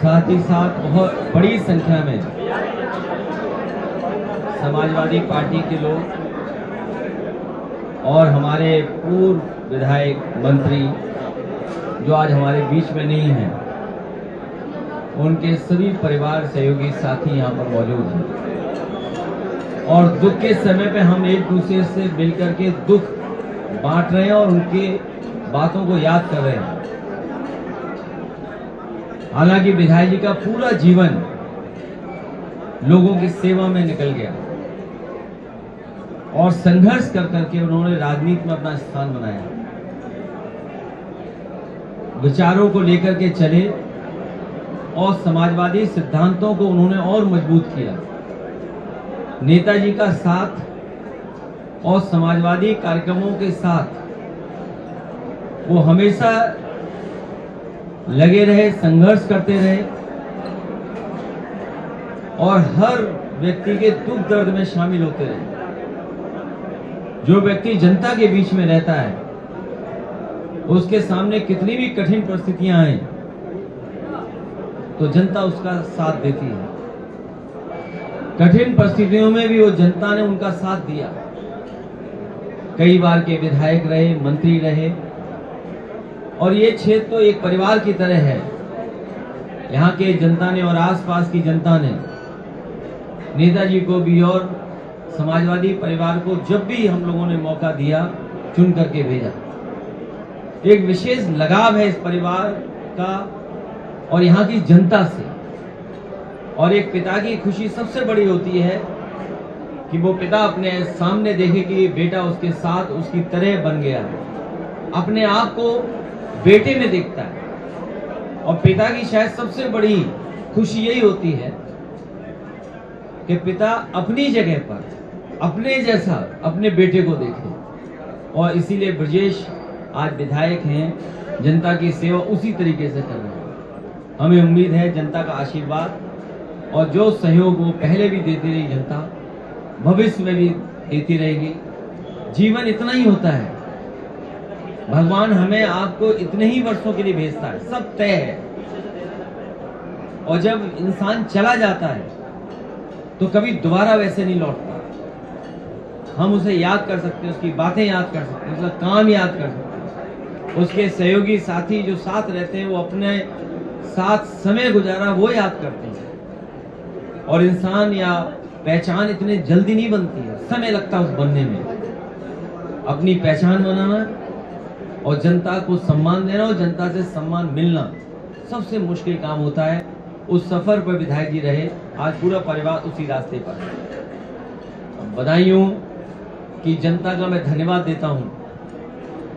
साथ ही साथ बहुत बड़ी संख्या में समाजवादी पार्टी के लोग और हमारे पूर्व विधायक मंत्री जो आज हमारे बीच में नहीं हैं, उनके सभी परिवार सहयोगी साथी यहाँ पर मौजूद हैं और दुख के समय पे हम एक दूसरे से मिलकर के दुख बांट रहे हैं और उनके बातों को याद कर रहे हैं। हालांकि विधायक जी का पूरा जीवन लोगों की सेवा में निकल गया और संघर्ष कर करके उन्होंने राजनीति में अपना स्थान बनाया, विचारों को लेकर के चले और समाजवादी सिद्धांतों को उन्होंने और मजबूत किया। नेताजी का साथ और समाजवादी कार्यक्रमों के साथ वो हमेशा लगे रहे, संघर्ष करते रहे और हर व्यक्ति के दुख दर्द में शामिल होते रहे। जो व्यक्ति जनता के बीच में रहता है, उसके सामने कितनी भी कठिन परिस्थितियां आए तो जनता उसका साथ देती है। कठिन परिस्थितियों में भी वो जनता ने उनका साथ दिया। कई बार के विधायक रहे, मंत्री रहे और ये क्षेत्र तो एक परिवार की तरह है। यहाँ के जनता ने और आसपास की जनता ने नेताजी को भी और समाजवादी परिवार को जब भी हम लोगों ने मौका दिया चुन करके भेजा। एक विशेष लगाव है इस परिवार का और यहाँ की जनता से। और एक पिता की खुशी सबसे बड़ी होती है कि वो पिता अपने सामने देखे कि बेटा उसके साथ उसकी तरह बन गया है, अपने आप को बेटे में देखता है। और पिता की शायद सबसे बड़ी खुशी यही होती है कि पिता अपनी जगह पर अपने जैसा अपने बेटे को देखे। और इसीलिए ब्रजेश आज विधायक हैं, जनता की सेवा उसी तरीके से कर रहे हैं। हमें उम्मीद है जनता का आशीर्वाद और जो सहयोग वो पहले भी देती रही जनता, भविष्य में भी देती रहेगी। जीवन इतना ही होता है, भगवान हमें आपको इतने ही वर्षों के लिए भेजता है, सब तय है। और जब इंसान चला जाता है तो कभी दोबारा वैसे नहीं लौटता। हम उसे याद कर सकते हैं, उसकी बातें याद कर सकते हैं, उसका काम याद कर सकते हैं। उसके सहयोगी साथी जो साथ रहते हैं, वो अपने साथ समय गुजारा वो याद करते हैं। और इंसान या पहचान इतने जल्दी नहीं बनती है, समय लगता है उस बनने में। अपनी पहचान बनाना और जनता को सम्मान देना और जनता से सम्मान मिलना सबसे मुश्किल काम होता है। उस सफर पर विधायक जी रहे, आज पूरा परिवार उसी रास्ते पर है। बदायूं की जनता का मैं धन्यवाद देता हूं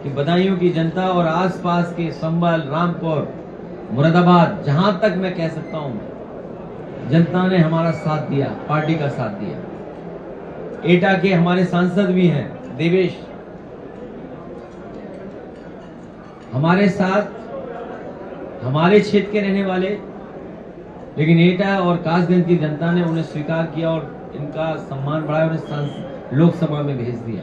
कि बदायूं की जनता और आसपास के संभल, रामपुर, मुरादाबाद, जहां तक मैं कह सकता हूं, जनता ने हमारा साथ दिया, पार्टी का साथ दिया। एटा के हमारे सांसद भी हैं देवेश, हमारे साथ, हमारे क्षेत्र के रहने वाले, लेकिन एटा और कासगंज की जनता ने उन्हें स्वीकार किया और इनका सम्मान बढ़ाया, उन्हें लोकसभा में भेज दिया।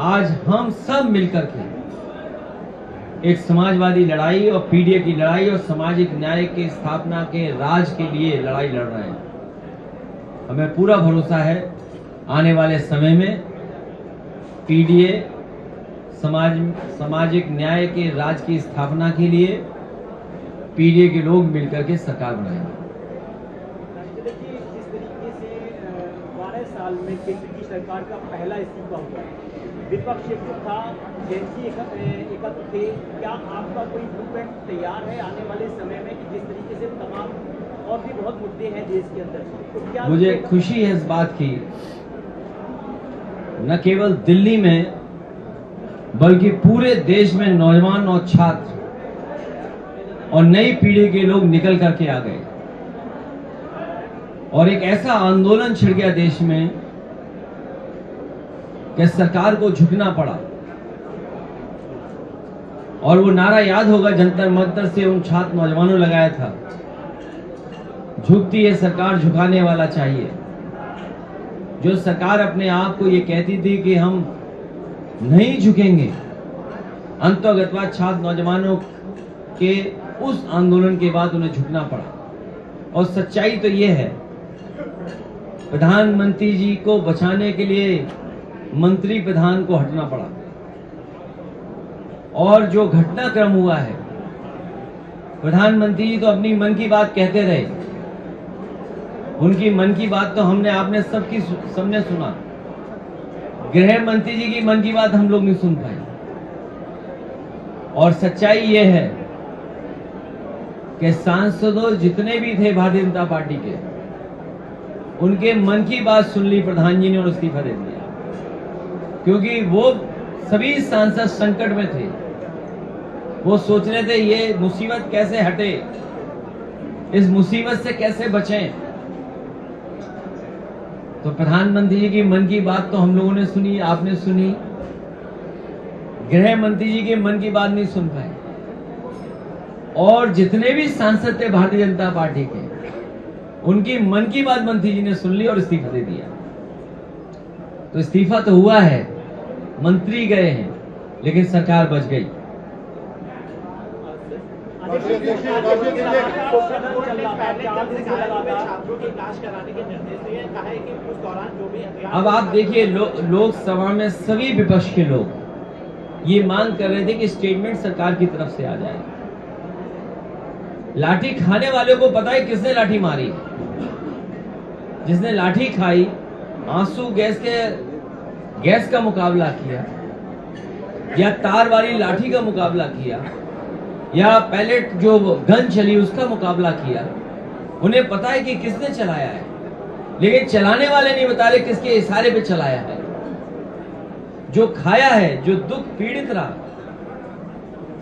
आज हम सब मिलकर के एक समाजवादी लड़ाई और पीडीए की लड़ाई और सामाजिक न्याय की स्थापना के राज के लिए लड़ाई लड़ रहे हैं। हमें पूरा भरोसा है आने वाले समय में पीडीए सामाजिक न्याय के राज की स्थापना के लिए पीडीए के लोग मिलकर के सरकार बनाएंगे। जिस तरीके से 12 साल में केंद्र की सरकार का पहला इस्तीफा हुआ, विपक्ष था, जेएनसी एकत्र थे, क्या आपका कोई ब्लूप्रिंट तैयार है आने वाले समय में कि जिस तरीके से तमाम और भी बहुत मुद्दे हैं देश के अंदर, तो क्या मुझे खुशी है इस बात की, न केवल दिल्ली में बल्कि पूरे देश में नौजवान और छात्र और नई पीढ़ी के लोग निकल करके आ गए और एक ऐसा आंदोलन छिड़ गया देश में कि सरकार को झुकना पड़ा। और वो नारा याद होगा, जंतर मंतर से उन छात्र नौजवानों लगाया था, झुकती है सरकार, झुकाने वाला चाहिए। जो सरकार अपने आप को ये कहती थी कि हम नहीं झुकेंगे, अंतर्गतवाद छात्र नौजवानों के उस आंदोलन के बाद उन्हें झुकना पड़ा। और सच्चाई तो ये है, प्रधानमंत्री जी को बचाने के लिए मंत्री प्रधान को हटना पड़ा। और जो घटनाक्रम हुआ है, प्रधानमंत्री जी तो अपनी मन की बात कहते रहे, उनकी मन की बात तो आपने सबने सुना। गृह मंत्री जी की मन की बात हम लोग नहीं सुन पाए। और सच्चाई ये है कि सांसदों जितने भी थे भारतीय जनता पार्टी के, उनके मन की बात सुन ली प्रधान जी ने और इस्तीफा दे दिया, क्योंकि वो सभी सांसद संकट में थे। वो सोच रहे थे ये मुसीबत कैसे हटे, इस मुसीबत से कैसे बचें। तो प्रधानमंत्री जी की मन की बात तो हम लोगों ने सुनी, आपने सुनी। गृह मंत्री जी के मन की बात नहीं सुन पाए। और जितने भी सांसद थे भारतीय जनता पार्टी के, उनकी मन की बात मंत्री जी ने सुन ली और इस्तीफा दे दिया। तो इस्तीफा तो हुआ है, मंत्री गए हैं, लेकिन सरकार बच गई। अब आप देखिए, लोकसभा में सभी विपक्ष के लोग ये मांग कर रहे थे कि स्टेटमेंट सरकार की तरफ से आ जाए। लाठी खाने वाले को पता है किसने लाठी मारी। जिसने लाठी खाई, आंसू गैस का मुकाबला किया, या तार वाली लाठी का मुकाबला किया, या पैलेट जो गन चली उसका मुकाबला किया, उन्हें पता है कि किसने चलाया है। लेकिन चलाने वाले नहीं बता रहे किसके इशारे पे चलाया है। जो खाया है, जो दुख पीड़ित रहा,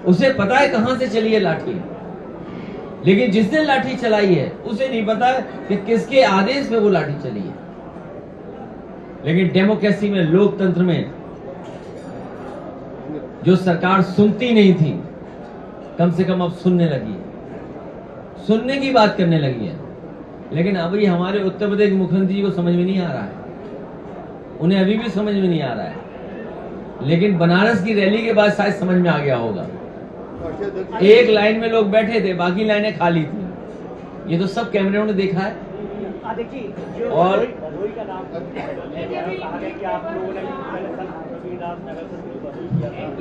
उसे पता है कहां से चली है लाठी। लेकिन जिसने लाठी चलाई है उसे नहीं पता है कि किसके आदेश में वो लाठी चली है। लेकिन डेमोक्रेसी में, लोकतंत्र में, जो सरकार सुनती नहीं थी, कम से कम अब सुनने लगी है, सुनने की बात करने लगी है। लेकिन अभी हमारे उत्तर प्रदेश के मुख्यमंत्री जी को समझ में नहीं आ रहा है, उन्हें अभी भी समझ में नहीं आ रहा है। लेकिन बनारस की रैली के बाद शायद समझ में आ गया होगा। एक लाइन में लोग बैठे थे, बाकी लाइनें खाली थी। ये तो सब कैमरे ने देखा है। और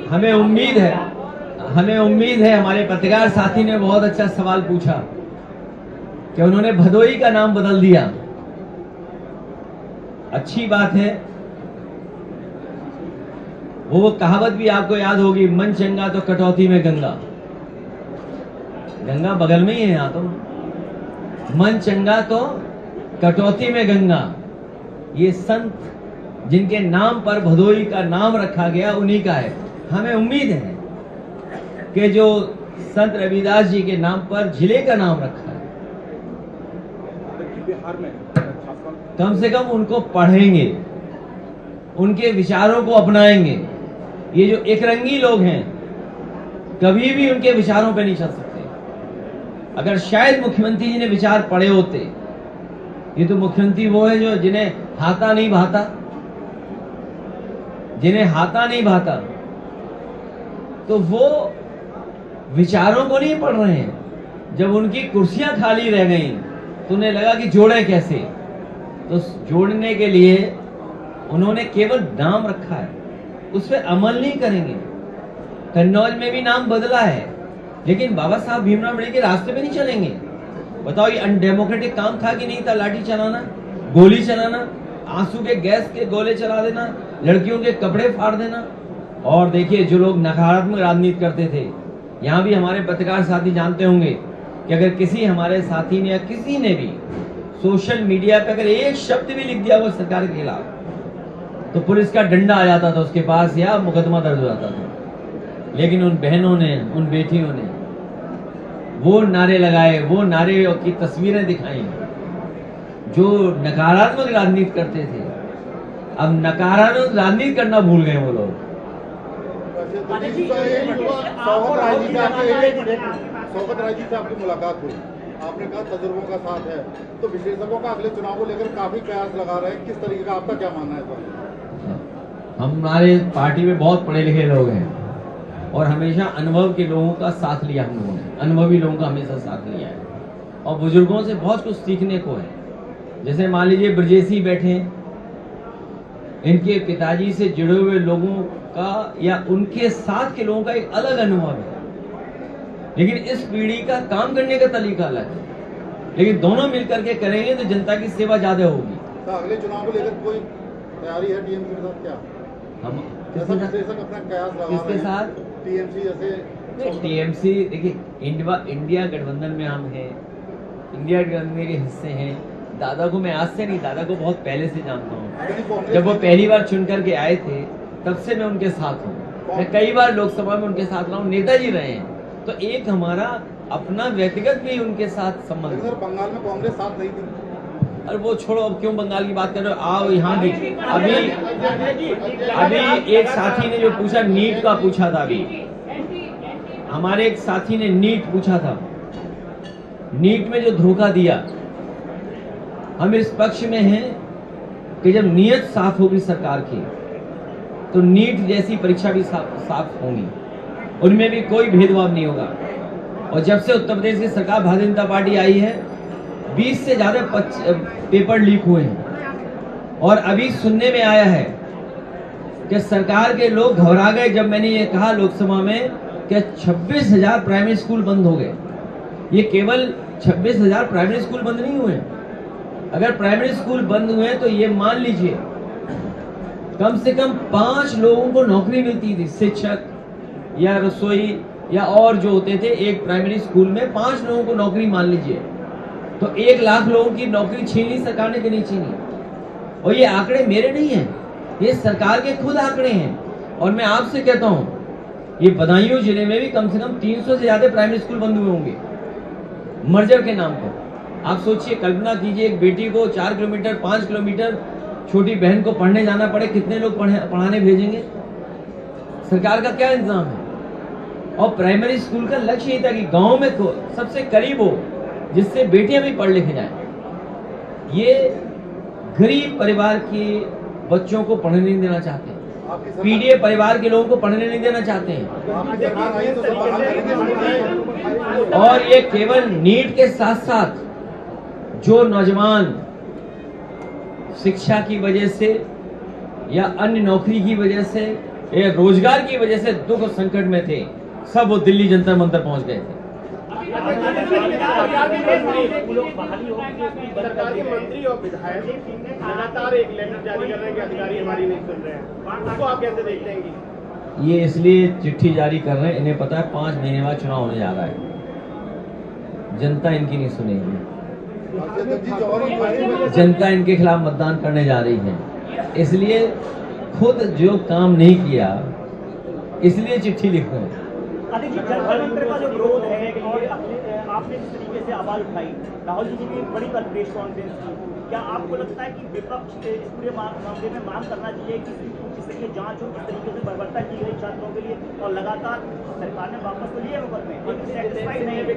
हमें उम्मीद है हमारे पत्रकार साथी ने बहुत अच्छा सवाल पूछा कि उन्होंने भदोई का नाम बदल दिया। अच्छी बात है। वो कहावत भी आपको याद होगी, मन चंगा तो कटौती में गंगा। गंगा बगल में ही है यहाँ तो। मन चंगा तो कटौती में गंगा। ये संत जिनके नाम पर भदोई का नाम रखा गया, उन्हीं का है। हमें उम्मीद है कि जो संत रविदास जी के नाम पर जिले का नाम रखा है, कम से कम उनको पढ़ेंगे, उनके विचारों को अपनाएंगे। ये जो एकरंगी लोग हैं, कभी भी उनके विचारों पे नहीं चल सकते। अगर शायद मुख्यमंत्री जी ने विचार पढ़े होते, ये तो मुख्यमंत्री वो है जो जिन्हें हाथा नहीं भाता, तो वो विचारों को नहीं पढ़ रहे हैं। जब उनकी कुर्सियां खाली रह गई तो उन्हें लगा कि जोड़े कैसे, तो जोड़ने के लिए उन्होंने केवल नाम रखा है, उस पर अमल नहीं करेंगे। कन्नौज में भी नाम बदला है, लेकिन बाबा साहब भीमराव अम्बेडकर के रास्ते पे नहीं चलेंगे। बताओ, ये अनडेमोक्रेटिक काम था कि नहीं था? लाठी चलाना, गोली चलाना, आंसू के गैस के गोले चला देना, लड़कियों के कपड़े फाड़ देना। और देखिए, जो लोग नकारात्मक राजनीति करते थे, यहाँ भी हमारे पत्रकार साथी जानते होंगे कि अगर किसी हमारे साथी ने या किसी ने भी सोशल मीडिया पे अगर एक शब्द भी लिख दिया वो सरकार के खिलाफ, तो पुलिस का डंडा आ जाता था उसके पास या मुकदमा दर्ज हो जाता था। लेकिन उन बहनों ने, उन बेटियों ने वो नारे लगाए, वो नारे की तस्वीरें दिखाई। जो नकारात्मक राजनीति करते थे, अब नकारात्मक राजनीति करना भूल गए वो लोग। शौकत राय जी से आपकी मुलाकात हुई, आपने कहा तजुर्बों का साथ है, तो विशेषज्ञों का अगले चुनाव को लेकर काफी प्रयास लगा रहे हैं, किस तरीके का आपका क्या मानना है? हमारे पार्टी में बहुत पढ़े लिखे लोग हैं, और हमेशा अनुभव के लोगों का साथ लिया हम लोगों ने, अनुभवी लोगों का हमेशा साथ लिया है और बुजुर्गों से बहुत कुछ सीखने को है। जैसे मान लीजिए ब्रजेशी बैठे हैं, इनके पिताजी से जुड़े हुए लोगों का या उनके साथ के लोगों का एक अलग अनुभव है, लेकिन इस पीढ़ी का काम करने का तरीका अलग है। लेकिन दोनों मिलकर के करेंगे तो जनता की सेवा ज्यादा होगी। तो अगले चुनाव को लेकर कोई तैयारी है टीएमसी के साथ क्या? हम जैसा विश्लेषक अपना कयास लगा किसके रहे हैं, साथ? टीएमसी जैसे टीएमसी देखिए, इंडिया गठबंधन में हम हैं, इंडिया गठबंधन के हिस्से हैं। दादा को मैं आज से नहीं, दादा को बहुत पहले से जानता हूँ। जब वो पहली बार चुन करके आए थे तब से मैं उनके साथ हूँ। मैं कई बार लोकसभा में उनके साथ रहा हूँ, नेताजी रहे हैं, तो एक हमारा अपना व्यक्तिगत भी उनके साथ संबंध है। बंगाल में कांग्रेस साथ नहीं थी। अरे वो छोड़ो, अब क्यों बंगाल की बात कर रहे हो, आओ यहाँ भी। अभी एक साथी ने जो पूछा, नीट का पूछा था, अभी हमारे एक साथी ने नीट पूछा था। नीट में जो धोखा दिया, हम इस पक्ष में हैं कि जब नीयत साफ होगी सरकार की तो नीट जैसी परीक्षा भी साफ होंगी, उनमें भी कोई भेदभाव नहीं होगा। और जब से उत्तर प्रदेश की सरकार भारतीय जनता पार्टी आई है, 20 से ज्यादा पेपर लीक हुए हैं और अभी सुनने में आया है कि सरकार के लोग घबरा गए जब मैंने ये कहा लोकसभा में कि 26,000 प्राइमरी स्कूल बंद हो गए। ये केवल 26,000 प्राइमरी स्कूल बंद नहीं हुए, अगर प्राइमरी स्कूल बंद हुए तो ये मान लीजिए कम से कम 5 लोगों को नौकरी मिलती थी, शिक्षक या रसोई या और जो होते थे। एक प्राइमरी स्कूल में 5 लोगों को नौकरी मान लीजिए, तो 1 लाख लोगों की नौकरी छीन ली सरकार ने कि नहीं छीनी। और ये आंकड़े मेरे नहीं हैं, ये सरकार के खुद आंकड़े हैं। और मैं आपसे कहता हूं, ये बदायूं जिले में भी कम से कम 300 से ज्यादा प्राइमरी स्कूल बंद हुए होंगे मर्जर के नाम पर। आप सोचिए, कल्पना कीजिए, एक बेटी को 4 किलोमीटर 5 किलोमीटर छोटी बहन को पढ़ने जाना पड़े, कितने लोग पढ़ाने भेजेंगे? सरकार का क्या इंतजाम है? और प्राइमरी स्कूल का लक्ष्य ये था कि गांव में सबसे करीब हो, जिससे बेटियां भी पढ़ लिख जाएं। ये गरीब परिवार के बच्चों को पढ़ने नहीं देना चाहते हैं, पीडीए परिवार के लोगों को पढ़ने नहीं देना चाहते हैं। और ये केवल नीट के साथ साथ जो नौजवान शिक्षा की वजह से या अन्य नौकरी की वजह से या रोजगार की वजह से दुख और संकट में थे, सब वो दिल्ली जंतर मंतर पहुंच गए थे। सरकार के मंत्री और विधायक लगातार एक लेटर जारी कर रहे हैं कि अधिकारी हमारी नहीं सुन रहे हैं, उसको आप कैसे देखते हैं? ये इसलिए चिट्ठी जारी कर रहे हैं, इन्हें पता है 5 महीने बाद चुनाव होने जा रहा है, जनता इनकी नहीं सुनेगी, जनता इनके खिलाफ मतदान करने जा रही है। इसलिए खुद जो काम नहीं किया, इसलिए चिट्ठी लिख रहे हैं। अरे जी, जल मंत्री का जो विरोध है और आपने जिस तरीके से आवाज उठाई, राहुल जी ने भी एक बड़ी प्रेस कॉन्फ्रेंस की, क्या आपको लगता है कि विपक्ष इस पूरे मामले में मांग करना चाहिए कि किस तरीके जांच हो, किस तरीके से बर्बरता की गई छात्रों के लिए, और लगातार सरकार ने वापस तो लिए मुकदमे, लेकिन सेटिस्फाइड नहीं है।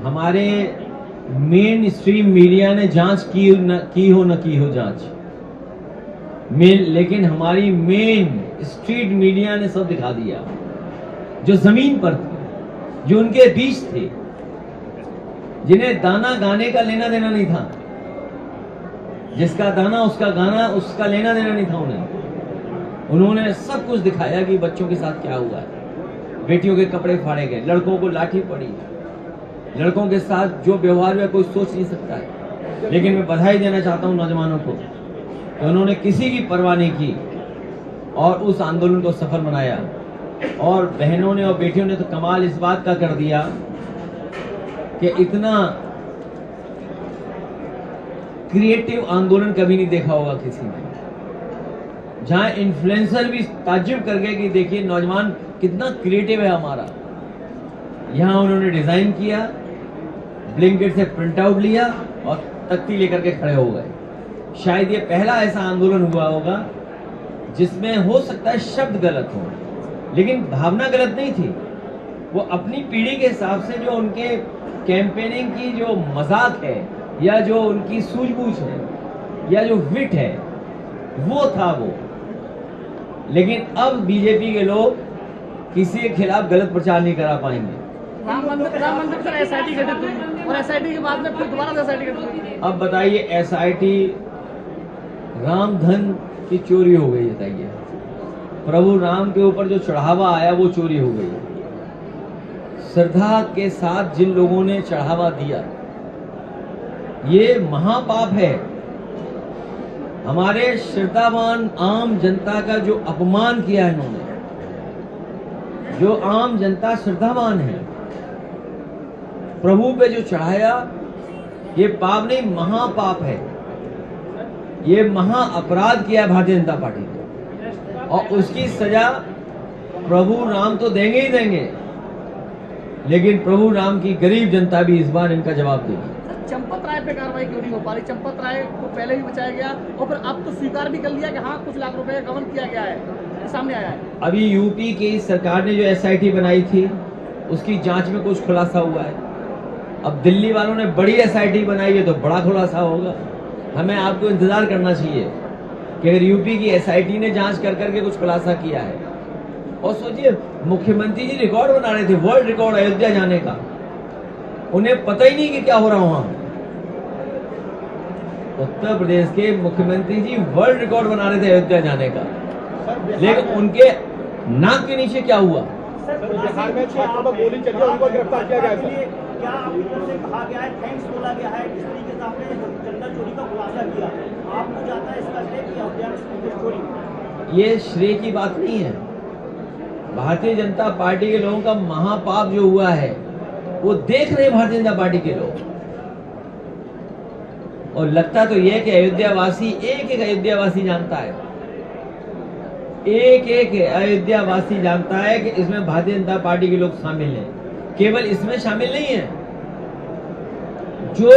हमारे मेन स्ट्रीम मीडिया ने जांच की हो जांच, लेकिन हमारी मेन स्ट्रीट मीडिया ने सब दिखा दिया, जो जमीन पर थे, जो उनके बीच थे, जिन्हें दाना गाने का लेना देना नहीं था, जिसका दाना उसका गाना, उसका लेना देना नहीं था उन्होंने सब कुछ दिखाया कि बच्चों के साथ क्या हुआ है। बेटियों के कपड़े फाड़े गए, लड़कों को लाठी पड़ी, लड़कों के साथ जो व्यवहार हुआ कोई सोच नहीं सकता है। लेकिन मैं बधाई देना चाहता हूं नौजवानों को, उन्होंने किसी की परवाह नहीं की और उस आंदोलन को सफल बनाया। और बहनों ने और बेटियों ने तो कमाल इस बात का कर दिया कि इतना क्रिएटिव आंदोलन कभी नहीं देखा होगा किसी ने, जहां इन्फ्लुएंसर भी ताज्जुब कर गए कि देखिए नौजवान कितना क्रिएटिव है हमारा। यहां उन्होंने डिजाइन किया, ब्लिंकेट से प्रिंट आउट लिया और तख्ती लेकर के खड़े हो गए। शायद ये पहला ऐसा आंदोलन हुआ होगा जिसमें हो सकता है शब्द गलत हो, लेकिन भावना गलत नहीं थी। वो अपनी पीढ़ी के हिसाब से जो उनके कैंपेनिंग की जो मजाक है या जो उनकी सूझबूझ है या जो विट है, वो था वो। लेकिन अब बीजेपी के लोग किसी के खिलाफ गलत प्रचार नहीं करा पाएंगे। राम मंदिर सर एसआईटी गठित हुई और एसआईटी के बाद में फिर दोबारा एसआईटी गठित हुई। अब बताइए, एसआईटी राम धन की चोरी हो गई, बताइए। प्रभु राम के ऊपर जो चढ़ावा आया वो चोरी हो गई। श्रद्धा के साथ जिन लोगों ने चढ़ावा दिया, ये महापाप है। हमारे श्रद्धावान आम जनता का जो अपमान किया इन्होंने, जो आम जनता श्रद्धावान है, प्रभु पे जो चढ़ाया, ये पाप नहीं, महापाप है। ये महा अपराध किया भारतीय जनता पार्टी ने, और उसकी सजा प्रभु राम तो देंगे ही देंगे, लेकिन प्रभु राम की गरीब जनता भी इस बार इनका जवाब देगी। चंपत राय पे कार्रवाई क्यों नहीं हो पा रही? चंपत राय को पहले भी बचाया गया और फिर अब तो स्वीकार भी कर लिया कि हाँ कुछ लाख रुपए का गबन किया गया है, सामने आया है। अभी यूपी की सरकार ने जो एसआईटी बनाई थी, उसकी जांच में कुछ खुलासा हुआ है। अब दिल्ली वालों ने बड़ी एसआईटी बनाई है तो बड़ा खुलासा होगा। हमें आपको इंतजार करना चाहिए कि अगर यूपी की एसआईटी ने जांच कर करके कुछ खुलासा किया है। और सोचिए, मुख्यमंत्री जी रिकॉर्ड बना रहे थे, वर्ल्ड रिकॉर्ड अयोध्या जाने का। उन्हें पता ही नहीं कि क्या हो रहा वहां। उत्तर प्रदेश के मुख्यमंत्री जी वर्ल्ड रिकॉर्ड बना रहे थे अयोध्या जाने का, लेकिन उनके नाक के नीचे क्या हुआ? बिहार में छात्रों पर गोली चली है, उनको गिरफ्तार किया गया है। क्या आपकी तरफ से कहा गया है, थैंक्स बोला गया है, जिस तरीके से आपने चंदा चोरी का खुलासा किया, आपको जाता है इसका श्रेय कि अयोध्या में चोरी? ये श्रेय की बात नहीं है। भारतीय जनता पार्टी के लोगों का महापाप जो हुआ है वो देख रहे भारतीय जनता पार्टी के लोग, और लगता तो यह कि अयोध्यावासी, एक एक अयोध्यावासी जानता है, एक एक अयोध्यावासी जानता है कि इसमें भारतीय जनता पार्टी के लोग शामिल हैं। केवल इसमें शामिल नहीं है, जो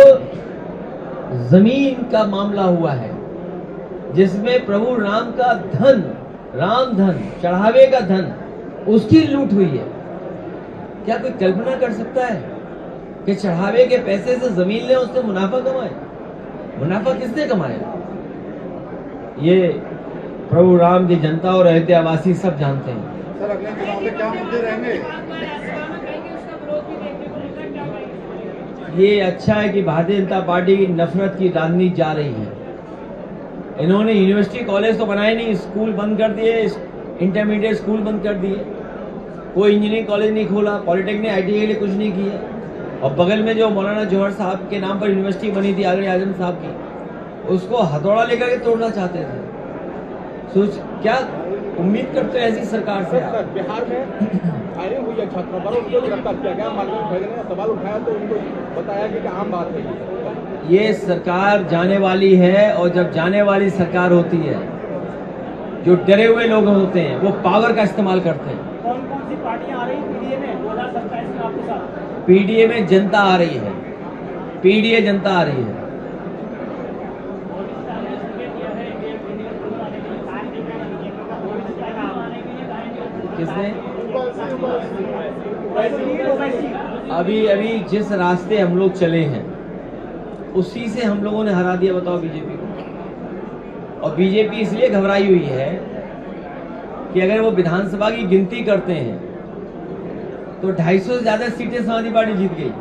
जमीन का मामला हुआ है, जिसमें प्रभु राम का धन, राम धन, चढ़ावे का धन, उसकी लूट हुई है। क्या कोई कल्पना कर सकता है कि चढ़ावे के पैसे से जमीन ले, उससे मुनाफा कमाए? मुनाफा किसने कमाया? ये प्रभु राम की जनता और अयोध्यावासी सब जानते हैं। सर, अगले चुनाव में क्या मुद्दे रहेंगे? ये अच्छा है कि भारतीय जनता पार्टी की नफरत की राजनीति जा रही है। इन्होंने यूनिवर्सिटी कॉलेज तो बनाए नहीं, स्कूल बंद कर दिए, इंटरमीडिएट स्कूल बंद कर दिए, कोई इंजीनियरिंग कॉलेज नहीं खोला, पॉलिटेक्निक आईटीआई के लिए कुछ नहीं किया। और बगल में जो मौलाना जौहर साहब के नाम पर यूनिवर्सिटी बनी थी, आगरे आजम साहब की, उसको हथौड़ा लेकर के तोड़ना चाहते थे। सोच, क्या उम्मीद करते हैं ऐसी सरकार से? बिहार में फायरिंग हुई है छात्रों पर, उनको गिरफ्तार किया गया। मार्केट खड़े ने सवाल उठाया तो उनको बताया कि आम बात है। ये सरकार जाने वाली है, और जब जाने वाली सरकार होती है, जो डरे हुए लोग होते हैं वो पावर का इस्तेमाल करते हैं। कौन कौन सी पार्टियां आ रही पीडीए में 2027 में आपके साथ? पीडीए में जनता आ रही है, पीडीए जनता आ रही है। किसने? अभी जिस रास्ते हम लोग चले हैं उसी से हम लोगों ने हरा दिया, बताओ बीजेपी को। और बीजेपी इसलिए घबराई हुई है कि अगर वो विधानसभा की गिनती करते हैं तो 250 से ज्यादा सीटें समाजवादी पार्टी जीत गई।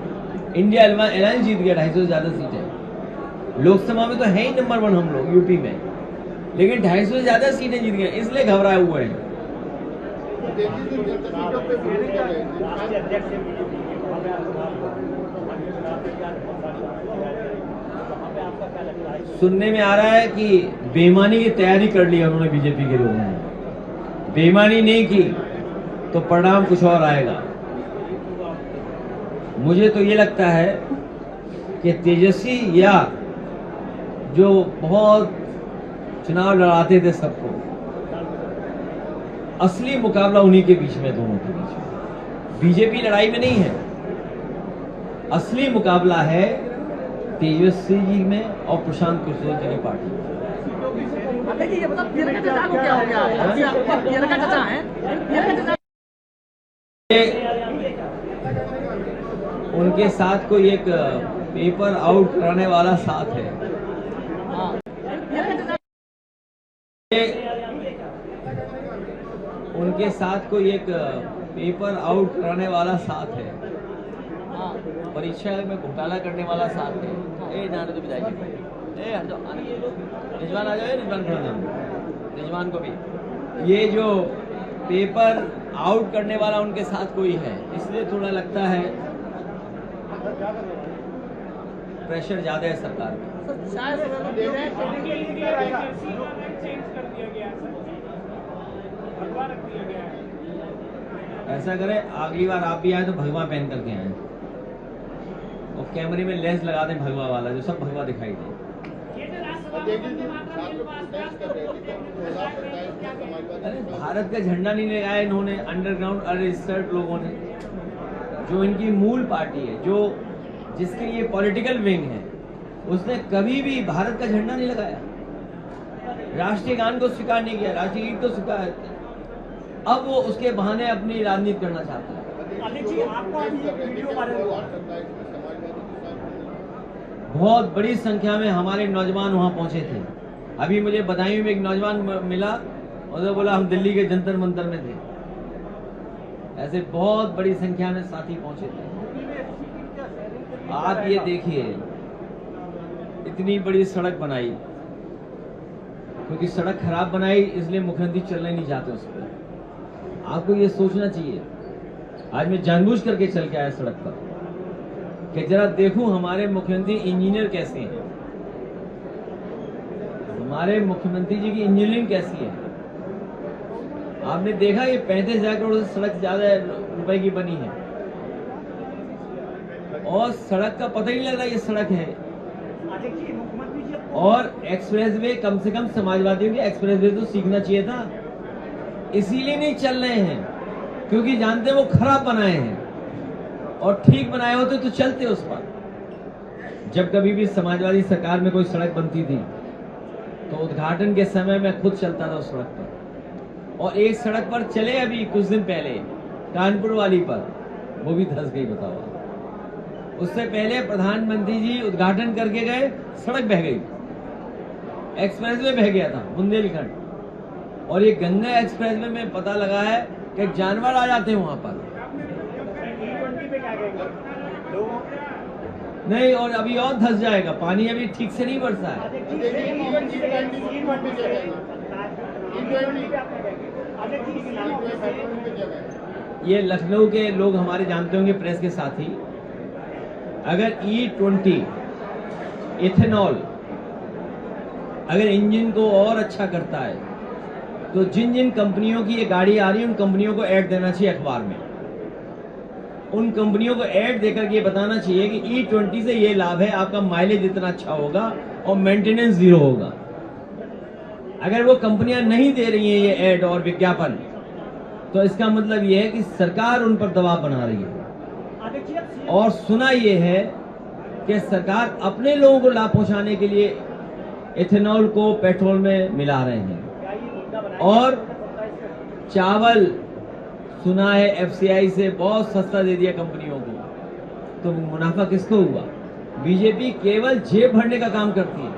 इंडिया अलायंस जीत गया 250 से ज्यादा सीटें। लोकसभा में तो है ही नंबर 1 हम लोग यूपी में, लेकिन 250 से ज्यादा सीटें जीत गए, इसलिए घबराए हुए हैं। सुनने में आ रहा है कि बेईमानी की तैयारी कर ली है उन्होंने, बीजेपी के लोगों ने। बेईमानी नहीं की तो परिणाम कुछ और आएगा। मुझे तो ये लगता है कि तेजस्वी या जो बहुत चुनाव लड़ाते थे सबको, असली मुकाबला उन्हीं के बीच में, दोनों के बीच में। बीजेपी लड़ाई में नहीं है, असली मुकाबला है तेजस्वी जी में और प्रशांत किशोर जी की पार्टी में। देखिए, ये मतलब पियर का चचा को क्या हो गया है? अभी आपका पियर का चचा है, पियर का चचा उनके साथ कोई एक पेपर आउट कराने वाला साथ है। उनके साथ कोई एक पेपर आउट कराने वाला साथ है, परीक्षा में घोटाला करने वाला साथ है। ए जाने तो विदाई जी, हट जाओ, आने ये लोग, रिजवान आ जाओ, रिजवान खड़ा जाओ, रिजवान को भी। ये जो पेपर आउट करने वाला उनके साथ कोई है, इसलिए थोड़ा लगता है प्रेशर ज्यादा है सरकार का। चाय सुबह में दे रहे हैं, के लिए चेंज कर दिया गया है, भगवा रख दिया गया है। ऐसा करें, अगली बार आप भी आए तो भगवा पहन करके आए और कैमरे में लेंस लगा दें भगवा वाला, जो सब भगवा दिखाई दे। अरे भारत का झंडा नहीं लगाया इन्होंने, अंडरग्राउंड अनरजिस्टर्ड लोगों ने, जो इनकी मूल पार्टी है, जो जिसके ये पॉलिटिकल विंग है, उसने कभी भी भारत का झंडा नहीं लगाया, राष्ट्रीय गान को स्वीकार नहीं किया, राष्ट्रीय गीत को स्वीकार। अब वो उसके बहाने अपनी राजनीति करना चाहता है। अमित जी, आपको अभी ये वीडियो वायरल हुआ, बहुत बड़ी संख्या में हमारे नौजवान वहां पहुंचे थे। अभी मुझे बदायूं में एक नौजवान मिला और बोला हम दिल्ली के जंतर मंतर में थे। ऐसे बहुत बड़ी संख्या में साथी पहुंचे थे। आप ये देखिए, इतनी बड़ी सड़क बनाई, क्योंकि सड़क खराब बनाई इसलिए मुख्यमंत्री चलना नहीं चाहते उस पर। आपको ये सोचना चाहिए। आज मैं जानबूझ करके चल के आया सड़क पर कि जरा देखूं हमारे मुख्यमंत्री इंजीनियर कैसे हैं, हमारे मुख्यमंत्री जी की इंजीनियरिंग कैसी है। आपने देखा ये 35,000 करोड़ से सड़क ज्यादा रुपए की बनी है और सड़क का पता ही नहीं लग रहा ये सड़क है। मुख्यमंत्री जी और एक्सप्रेसवे, कम से कम समाजवादियों के एक्सप्रेसवे तो सीखना चाहिए था, इसीलिए नहीं चल रहे हैं क्योंकि जानते वो खराब बनाए हैं, और ठीक बनाए होते तो चलते उस पर। जब कभी भी समाजवादी सरकार में कोई सड़क बनती थी तो उद्घाटन के समय मैं खुद चलता था उस सड़क पर, और एक सड़क पर चले अभी कुछ दिन पहले कानपुर वाली पर, वो भी धंस गई बताओ। उससे पहले प्रधानमंत्री जी उद्घाटन करके गए, सड़क बह गई, एक्सप्रेसवे बह गया था बुंदेलखंड। और ये गंगा एक्सप्रेसवे में पता लगा है कि जानवर आ जाते हैं वहां पर। नहीं, और अभी और धंस जाएगा, पानी अभी ठीक से नहीं बरसा है। ये लखनऊ के लोग हमारे जानते होंगे, प्रेस के साथी, अगर E20 इथेनॉल अगर इंजन को और अच्छा करता है तो जिन जिन कंपनियों की ये गाड़ी आ रही है उन कंपनियों को ऐड देना चाहिए अखबार में। उन कंपनियों को ऐड देकर के बताना चाहिए कि E20 से ये लाभ है, आपका माइलेज इतना अच्छा होगा और मेंटेनेंस जीरो होगा। अगर वो कंपनियां नहीं दे रही हैं ये ऐड और विज्ञापन, तो इसका मतलब ये है कि सरकार उन पर दबाव बना रही है। और सुना ये है कि सरकार अपने लोगों को लाभ पहुंचाने के लिए इथेनॉल को पेट्रोल में मिला रहे हैं। और चावल सुना है FCI से बहुत सस्ता दे दिया कंपनियों को, तो मुनाफा किसको हुआ? बीजेपी केवल जेब भरने का काम करती है,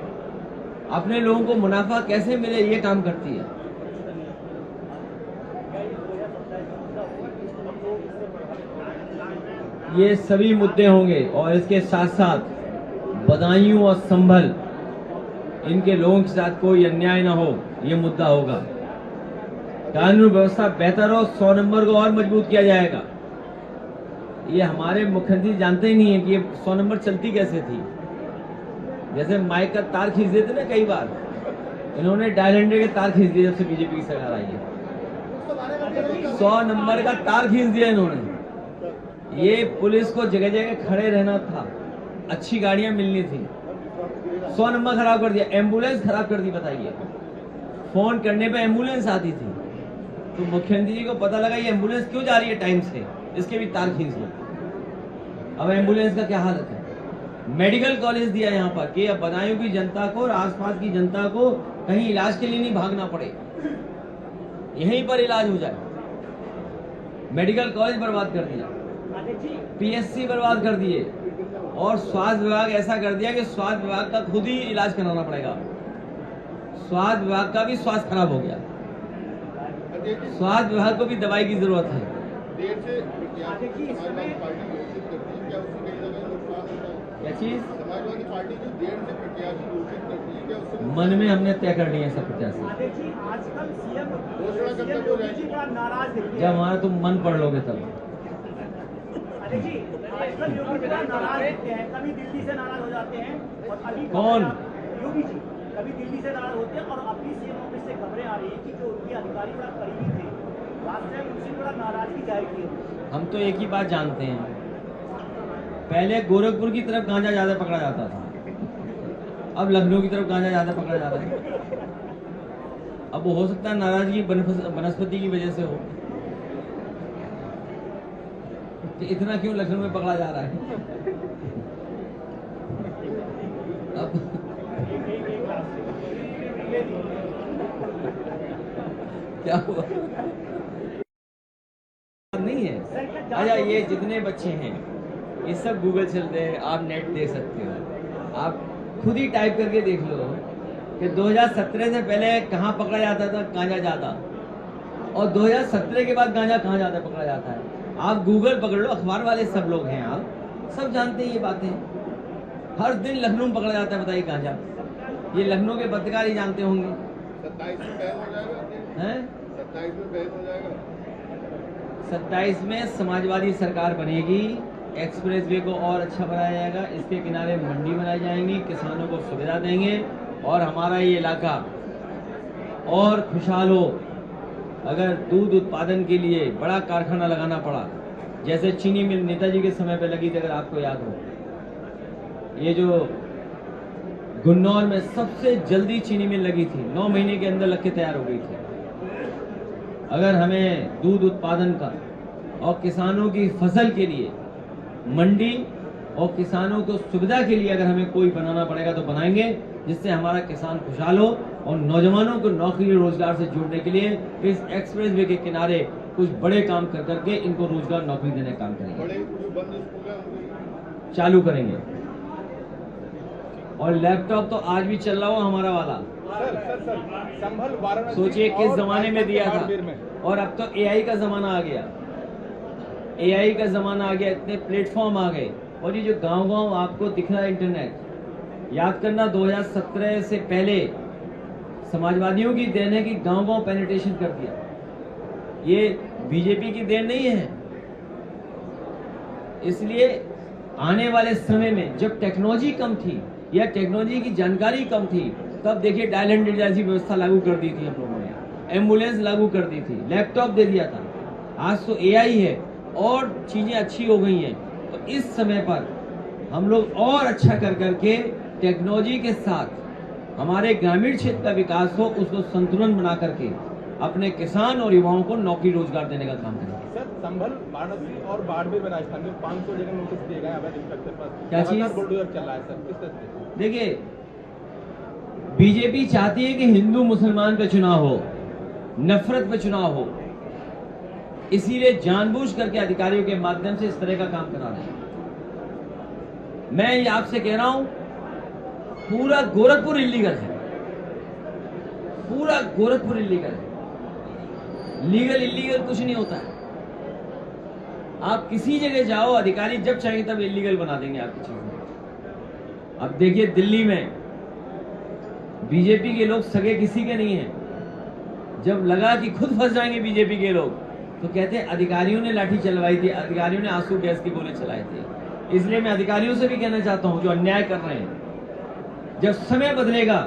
अपने लोगों को मुनाफा कैसे मिले ये काम करती है। ये सभी मुद्दे होंगे और इसके साथ साथ बदायूं और संभल, इनके लोगों के साथ कोई अन्याय ना हो, ये मुद्दा होगा। कानून व्यवस्था बेहतर हो, 100 नंबर को और मजबूत किया जाएगा। ये हमारे मुख्यमंत्री जानते ही नहीं है कि ये 100 नंबर चलती कैसे थी। जैसे माइक का तार खींच देते ना, कई बार इन्होंने डायल 100 के तार खींच दिए जब से बीजेपी की सरकार आई है। 100 नंबर का तार खींच दिया इन्होंने। ये पुलिस को जगह जगह खड़े रहना था, अच्छी गाड़ियां मिलनी थी, 100 नंबर खराब कर दिया, एम्बुलेंस खराब कर दी। बताइए, फोन करने पे एम्बुलेंस आती थी, तो मुख्यमंत्री जी को पता लगा ये एम्बुलेंस क्यों जा रही है टाइम से, इसके भी तार खींच लो। अब एम्बुलेंस का क्या हालत है। मेडिकल कॉलेज दिया यहाँ पर कि अब बदायूं की जनता को और आसपास की जनता को कहीं इलाज के लिए नहीं भागना पड़े, यहीं पर इलाज हो जाए। मेडिकल कॉलेज बर्बाद कर दिया, PSC बर्बाद कर दिए, और स्वास्थ्य विभाग ऐसा कर दिया कि स्वास्थ्य विभाग का खुद ही इलाज कराना पड़ेगा। स्वास्थ्य विभाग का भी स्वास्थ्य खराब हो गया। स्वास्थ्य विभाग को भी दवाई की जरूरत है। देर से समाजवादी पार्टी घोषित करती है, क्या उससे कई जगह नुकसान होता है? क्या चीज? समाजवादी पार्टी जो देर से प्रत्याशी घोषित करती है, क्या उससे मन में हमने तय कर लिया सब प्रत्याशी। देखिए आजकल सीएम घोषणा कब तक हो जाएगी? योगी जी का नाराज दिखते जब हैं। हमारा तुम मन पढ़ लोगे तब। देखिए आजकल योगी जी का नाराज दिखते हैं, कभी दिल्ली से नाराज हो जाते हैं और अभी कौन? योगी जी कभी दिल्ली से नाराज होते हैं और अपनी सीएम ऑफिस से खबरें आ रही है कि जो उनके अधिकारी बड़ा करीबी थे लास्ट टाइम उनसे बड़ा नाराजगी जाहिर की है। हम तो एक ही बात जानते हैं, पहले गोरखपुर की तरफ गांजा ज्यादा पकड़ा जाता था, अब लखनऊ की तरफ गांजा ज्यादा पकड़ा जाता है। अब वो हो सकता है नाराजगी वनस्पति की वजह से हो कि इतना क्यों लखनऊ में पकड़ा जा रहा है। अब क्या हुआ नहीं है। अच्छा, ये जितने बच्चे हैं ये सब गूगल चलते हैं, आप नेट देख सकते हो, आप खुद ही टाइप करके देख लो कि 2017 से पहले कहाँ पकड़ा जाता था गांजा ज्यादा, और 2017 के बाद गांजा कहाँ ज्यादा पकड़ा जाता है। आप गूगल पकड़ लो, अखबार वाले सब लोग हैं, आप सब जानते हैं ये बातें। हर दिन लखनऊ में पकड़ा जाता है, बताइए गांजा। ये लखनऊ के पत्रकार ही जानते होंगे। 27 में बैन हो जाएगा हैं? 27 में बैन हो जाएगा। 27 में समाजवादी सरकार बनेगी, एक्सप्रेसवे को और अच्छा बनाया जाएगा, इसके किनारे मंडी बनाई जाएंगी, किसानों को सुविधा देंगे और हमारा ये इलाका और खुशहाल हो। अगर दूध उत्पादन के लिए बड़ा कारखाना लगाना पड़ा, जैसे चीनी मिल नेताजी के समय पे लगी थी, अगर आपको याद हो, ये जो गुन्नौर में सबसे जल्दी चीनी मिल लगी थी, 9 महीने के अंदर लग के तैयार हो गई थी। अगर हमें दूध उत्पादन का और किसानों की फसल के लिए मंडी और किसानों को सुविधा के लिए अगर हमें कोई बनाना पड़ेगा तो बनाएंगे, जिससे हमारा किसान खुशहाल हो और नौजवानों को नौकरी रोजगार से जोड़ने के लिए इस एक्सप्रेसवे के किनारे कुछ बड़े काम कर करके इनको रोजगार नौकरी देने का काम करेंगे, बड़े जो बंद स्कूल हैं चालू करेंगे। और लैपटॉप तो आज भी चल रहा हो हमारा वाला, संभल वाराणसी सोचिए किस और जमाने में दिया बाड़मेर था, में। और अब तो एआई का जमाना आ गया। एआई का जमाना आ गया, इतने प्लेटफॉर्म आ गए, और ये जो गांव-गांव आपको दिख रहा है इंटरनेट, याद करना 2017 से पहले समाजवादियों की देन है कि गांव-गांव पेनिट्रेशन कर दिया। ये बीजेपी की देन नहीं है। इसलिए आने वाले समय में जब टेक्नोलॉजी कम थी या टेक्नोलॉजी की जानकारी कम थी, तब देखिए डायल 100 जैसी व्यवस्था लागू कर दी थी हम लोगों ने, एम्बुलेंस लागू कर दी थी, लैपटॉप दे दिया था। आज तो एआई है और चीजें अच्छी हो गई हैं। तो इस समय पर हम लोग और अच्छा कर करके टेक्नोलॉजी के साथ हमारे ग्रामीण क्षेत्र का विकास हो, उसको संतुलन बना करके अपने किसान और युवाओं को नौकरी रोजगार देने का काम करेंगे। सर, संभल वाराणसी और बाड़मेर में राजस्थान में 500 जगह नोटिस दिए गए अवैध इंस्पेक्टर पर। क्या चीज? बुलडोजर चल रहा है सर, किस तरह से? देखिए, बीजेपी चाहती है कि हिंदू मुसलमान पे चुनाव हो, नफरत पे चुनाव हो, इसीलिए जानबूझ करके अधिकारियों के माध्यम से इस तरह का काम करा रहे हैं। मैं ये आपसे कह रहा हूं, पूरा गोरखपुर इलीगल है, पूरा गोरखपुर इलीगल है। लीगल इलीगल कुछ नहीं होता है। आप किसी जगह जाओ, अधिकारी जब चाहे तब इलीगल बना देंगे आपकी चीजें। अब देखिए दिल्ली में बीजेपी के लोग सगे किसी के नहीं हैं। जब लगा कि खुद फंस जाएंगे बीजेपी के लोग, तो कहते हैं अधिकारियों ने लाठी चलवाई थी, अधिकारियों ने आंसू गैस की गोले चलाए थे। इसलिए मैं अधिकारियों से भी कहना चाहता हूं जो अन्याय कर रहे हैं, जब समय बदलेगा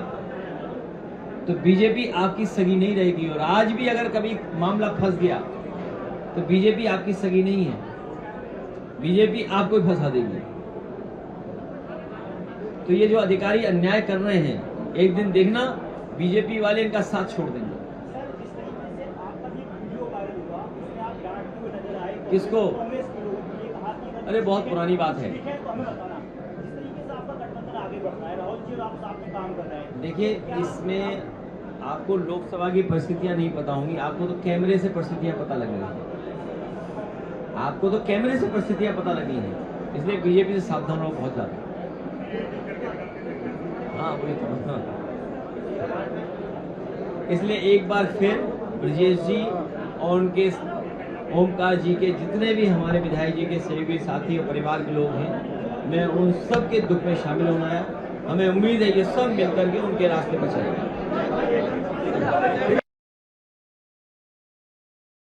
तो बीजेपी आपकी सगी नहीं रहेगी। और आज भी अगर कभी मामला फंस गया तो बीजेपी आपकी सगी नहीं है, बीजेपी आपको ही फंसा देगी। तो ये जो अधिकारी अन्याय कर रहे हैं, एक दिन देखना बीजेपी वाले इनका साथ छोड़ देंगे। सर, जिस तरीके से आपका ये वीडियो वायरल हुआ, उसमें आप डांटते हुए नजर आए, किसको? कांग्रेस के लोगों को ये कहा कि अरे बहुत पुरानी बात है। ठीक है, तो हमें बताना जिस तरीके से आपका गठबंधन आगे बढ़ रहा है, राहुल जी और आप साथ में काम कर रहे हैं। देखिए, इसमें आपको लोकसभा की परिस्थितियां नहीं पता होंगी, आपको तो कैमरे से परिस्थितियां पता लग रही हैं, आपको तो कैमरे से परिस्थितियां पता लगी हैं, इसलिए बीजेपी से सावधान रहो बहुत ज्यादा। हाँ बोलिए तो। इसलिए एक बार फिर ब्रजेश जी और उनके ओमकार जी के जितने भी हमारे विधायक जी के सहयोगी साथी और परिवार के लोग हैं, मैं उन सब के दुख में शामिल होना है। हमें उम्मीद है ये सब मिलकर के उनके रास्ते पर चलेंगे।